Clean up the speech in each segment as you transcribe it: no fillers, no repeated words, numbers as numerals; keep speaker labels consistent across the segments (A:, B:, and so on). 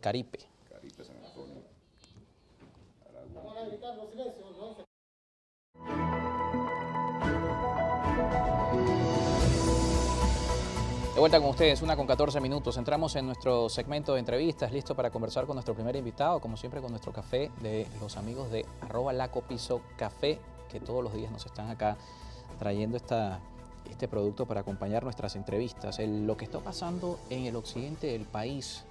A: Caripe.
B: Caripe, San Antonio, Aragua.
A: De vuelta con ustedes, 1:14. Entramos en nuestro segmento de entrevistas, listo para conversar con nuestro primer invitado, como siempre con nuestro café de los amigos de @lacopiso_café, que todos los días nos están acá trayendo este producto para acompañar nuestras entrevistas. Lo que está pasando en el occidente del país,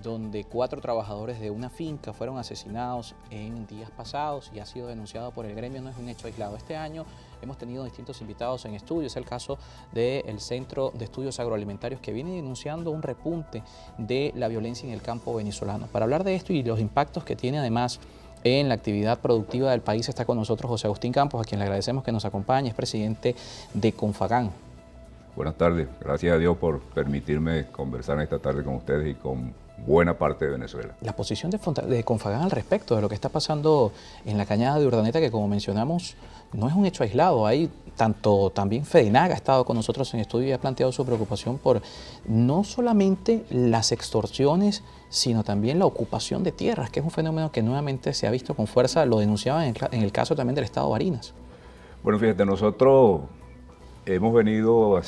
A: donde 4 trabajadores de una finca fueron asesinados en días pasados y ha sido denunciado por el gremio, no es un hecho aislado. Este año hemos tenido distintos invitados en estudio. Es el caso del Centro de Estudios Agroalimentarios, que viene denunciando un repunte de la violencia en el campo venezolano. Para hablar de esto y los impactos que tiene además en la actividad productiva del país, está con nosotros José Agustín Campos, a quien le agradecemos que nos acompañe, es presidente de Confagán.
B: Buenas tardes, gracias a Dios por permitirme conversar esta tarde con ustedes y con buena parte de Venezuela.
A: La posición de Confagán al respecto de lo que está pasando en la cañada de Urdaneta, que como mencionamos no es un hecho aislado. Hay también FEDENAG ha estado con nosotros en estudio y ha planteado su preocupación por no solamente las extorsiones, sino también la ocupación de tierras, que es un fenómeno que nuevamente se ha visto con fuerza. Lo denunciaban en el caso también del estado de Barinas.
B: Bueno, fíjate, nosotros hemos venido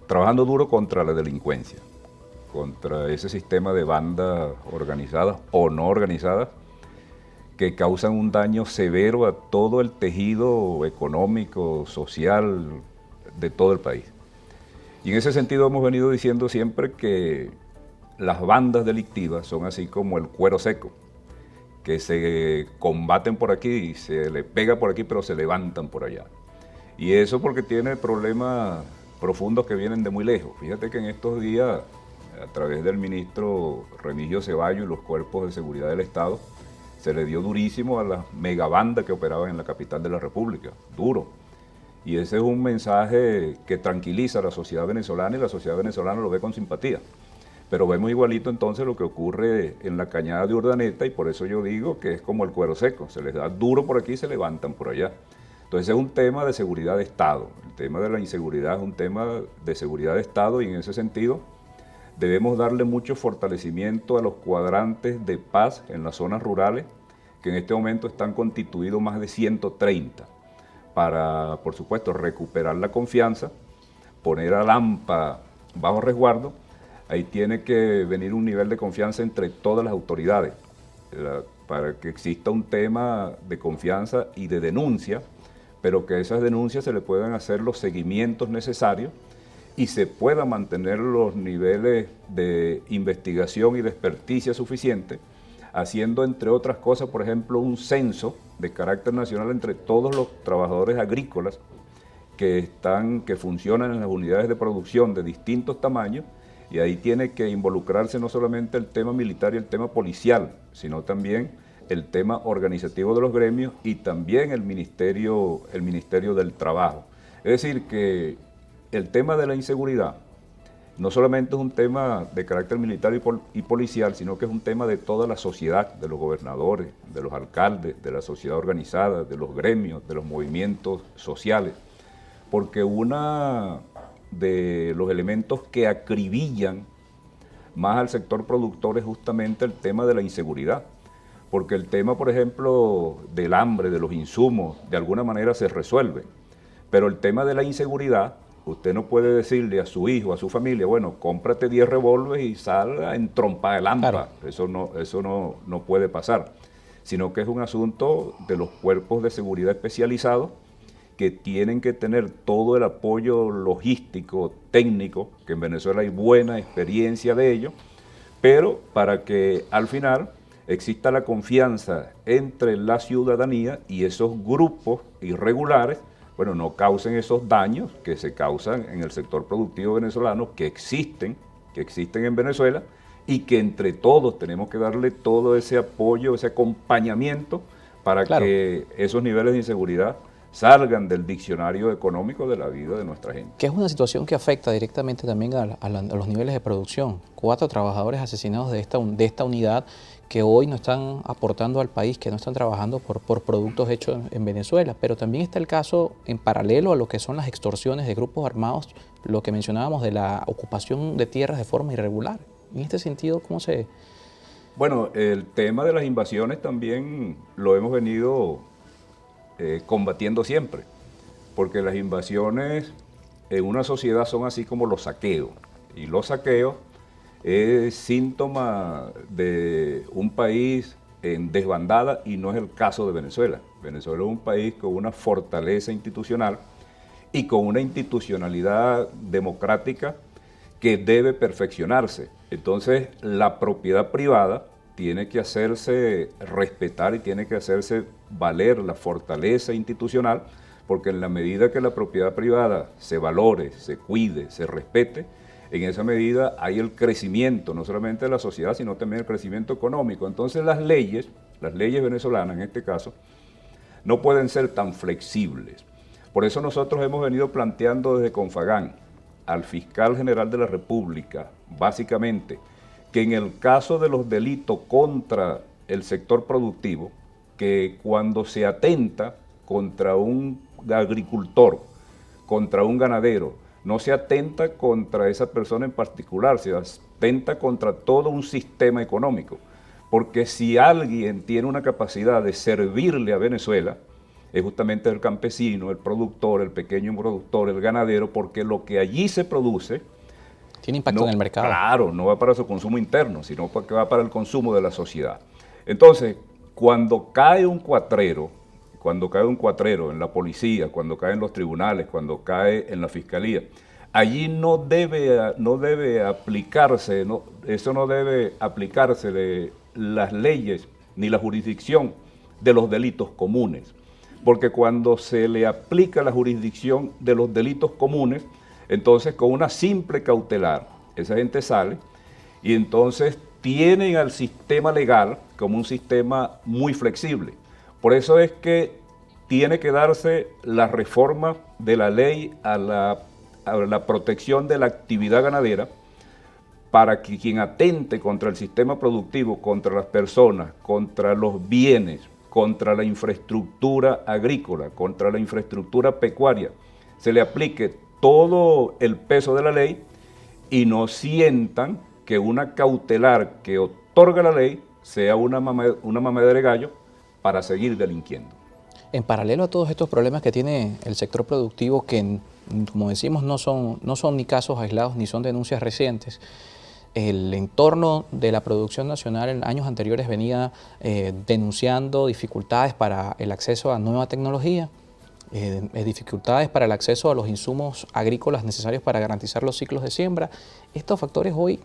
B: trabajando duro contra la delincuencia, contra ese sistema de bandas organizadas o no organizadas que causan un daño severo a todo el tejido económico, social de todo el país. Y en ese sentido hemos venido diciendo siempre que las bandas delictivas son así como el cuero seco, que se combaten por aquí y se le pega por aquí, pero se levantan por allá. Y eso porque tiene problemas profundos que vienen de muy lejos. Fíjate que en estos días, a través del ministro Remigio Ceballos y los cuerpos de seguridad del Estado, se le dio durísimo a las megabandas que operaban en la capital de la República, duro. Y ese es un mensaje que tranquiliza a la sociedad venezolana y la sociedad venezolana lo ve con simpatía. Pero vemos igualito entonces lo que ocurre en la cañada de Urdaneta, y por eso yo digo que es como el cuero seco, se les da duro por aquí y se levantan por allá. Entonces es un tema de seguridad de Estado. El tema de la inseguridad es un tema de seguridad de Estado, y en ese sentido debemos darle mucho fortalecimiento a los cuadrantes de paz en las zonas rurales, que en este momento están constituidos más de 130, para, por supuesto, recuperar la confianza, poner a Lampa bajo resguardo. Ahí tiene que venir un nivel de confianza entre todas las autoridades, para que exista un tema de confianza y de denuncia, pero que a esas denuncias se le puedan hacer los seguimientos necesarios y se puedan mantener los niveles de investigación y de experticia suficientes, haciendo, entre otras cosas, por ejemplo, un censo de carácter nacional entre todos los trabajadores agrícolas que funcionan en las unidades de producción de distintos tamaños, y ahí tiene que involucrarse no solamente el tema militar y el tema policial, sino también el tema organizativo de los gremios y también el Ministerio del Trabajo. Es decir, que el tema de la inseguridad no solamente es un tema de carácter militar y policial, sino que es un tema de toda la sociedad, de los gobernadores, de los alcaldes, de la sociedad organizada, de los gremios, de los movimientos sociales. Porque uno de los elementos que acribillan más al sector productor es justamente el tema de la inseguridad. Porque el tema, por ejemplo, del hambre, de los insumos, de alguna manera se resuelve. Pero el tema de la inseguridad, usted no puede decirle a su hijo, a su familia, bueno, cómprate 10 revólveres y sal a entrompar el hampa. Claro. Eso no puede pasar. Sino que es un asunto de los cuerpos de seguridad especializados, que tienen que tener todo el apoyo logístico, técnico, que en Venezuela hay buena experiencia de ello, pero para que al final exista la confianza entre la ciudadanía y esos grupos irregulares, bueno, no causen esos daños que se causan en el sector productivo venezolano, que existen en Venezuela, y que entre todos tenemos que darle todo ese apoyo, ese acompañamiento, para claro, que esos niveles de inseguridad salgan del diccionario económico de la vida de nuestra gente.
A: Que es una situación que afecta directamente también a los niveles de producción. 4 trabajadores asesinados de esta unidad, que hoy no están aportando al país, que no están trabajando por productos hechos en Venezuela. Pero también está el caso, en paralelo a lo que son las extorsiones de grupos armados, lo que mencionábamos de la ocupación de tierras de forma irregular. En este sentido, ¿cómo se...?
B: Bueno, el tema de las invasiones también lo hemos venido combatiendo siempre, porque las invasiones en una sociedad son así como los saqueos, y los saqueos es síntoma de un país en desbandada y no es el caso de Venezuela. Venezuela es un país con una fortaleza institucional y con una institucionalidad democrática que debe perfeccionarse. Entonces, la propiedad privada tiene que hacerse respetar y tiene que hacerse valer la fortaleza institucional, porque en la medida que la propiedad privada se valore, se cuide, se respete, en esa medida hay el crecimiento, no solamente de la sociedad, sino también el crecimiento económico. Entonces las leyes venezolanas en este caso, no pueden ser tan flexibles. Por eso nosotros hemos venido planteando desde Confagán al fiscal general de la República, básicamente, que en el caso de los delitos contra el sector productivo, que cuando se atenta contra un agricultor, contra un ganadero, no se atenta contra esa persona en particular, se atenta contra todo un sistema económico. Porque si alguien tiene una capacidad de servirle a Venezuela, es justamente el campesino, el productor, el pequeño productor, el ganadero, porque lo que allí se produce...
A: Tiene impacto en el mercado.
B: Claro, no va para su consumo interno, sino que va para el consumo de la sociedad. Entonces, cuando cae un cuatrero en la policía, cuando cae en los tribunales, cuando cae en la fiscalía, allí no debe aplicarse de las leyes ni la jurisdicción de los delitos comunes. Porque cuando se le aplica la jurisdicción de los delitos comunes, entonces con una simple cautelar, esa gente sale y entonces tienen al sistema legal como un sistema muy flexible. Por eso es que tiene que darse la reforma de la ley a la protección de la actividad ganadera, para que quien atente contra el sistema productivo, contra las personas, contra los bienes, contra la infraestructura agrícola, contra la infraestructura pecuaria, se le aplique todo el peso de la ley y no sientan que una cautelar que otorga la ley sea una mamadera de gallo para seguir delinquiendo.
A: En paralelo a todos estos problemas que tiene el sector productivo, que como decimos no son ni casos aislados ni son denuncias recientes, el entorno de la producción nacional en años anteriores venía denunciando dificultades para el acceso a nueva tecnología, dificultades para el acceso a los insumos agrícolas necesarios para garantizar los ciclos de siembra. Estos factores hoy,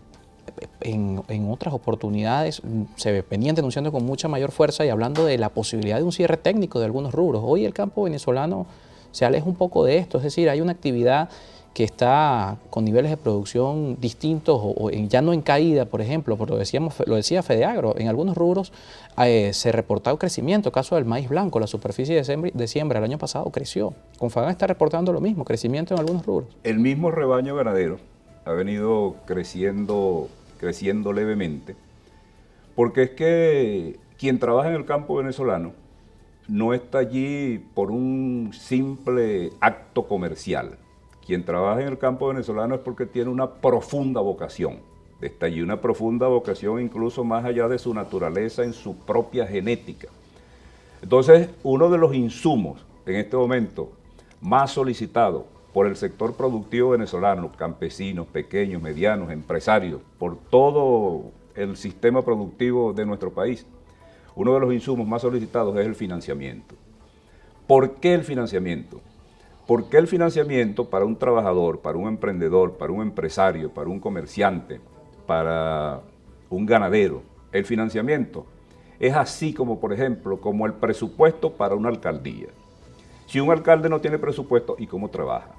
A: en otras oportunidades, se venían denunciando con mucha mayor fuerza y hablando de la posibilidad de un cierre técnico de algunos rubros. Hoy el campo venezolano se aleja un poco de esto, es decir, hay una actividad que está con niveles de producción distintos o ya no en caída, por ejemplo, porque lo decía Fedeagro, en algunos rubros se reportado crecimiento, caso del maíz blanco, la superficie de siembra el año pasado creció. Confagán está reportando lo mismo, crecimiento en algunos rubros.
B: El mismo rebaño ganadero ha venido creciendo levemente, porque es que quien trabaja en el campo venezolano no está allí por un simple acto comercial. Quien trabaja en el campo venezolano es porque tiene una profunda vocación. Está allí una profunda vocación incluso más allá de su naturaleza, en su propia genética. Entonces, uno de los insumos en este momento más solicitados por el sector productivo venezolano, campesinos, pequeños, medianos, empresarios, por todo el sistema productivo de nuestro país, uno de los insumos más solicitados es el financiamiento. ¿Por qué el financiamiento? Porque el financiamiento para un trabajador, para un emprendedor, para un empresario, para un comerciante, para un ganadero, el financiamiento es así como, por ejemplo, como el presupuesto para una alcaldía. Si un alcalde no tiene presupuesto, ¿y cómo trabaja?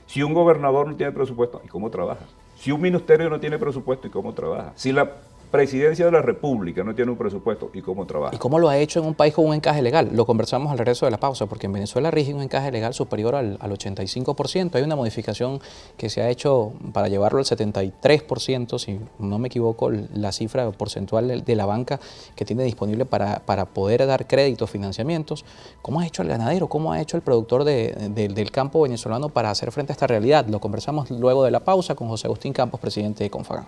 B: Si un gobernador no tiene presupuesto, ¿y cómo trabaja? Si un ministerio no tiene presupuesto, ¿y cómo trabaja? Si la presidencia de la República no tiene un presupuesto, ¿y cómo trabaja?
A: ¿Y cómo lo ha hecho en un país con un encaje legal? Lo conversamos al regreso de la pausa, porque en Venezuela rige un encaje legal superior al 85%. Hay una modificación que se ha hecho para llevarlo al 73%, si no me equivoco, la cifra porcentual de la banca que tiene disponible para poder dar créditos, financiamientos. ¿Cómo ha hecho el ganadero? ¿Cómo ha hecho el productor del campo venezolano para hacer frente a esta realidad? Lo conversamos luego de la pausa con José Agustín Campos, presidente de Confagán.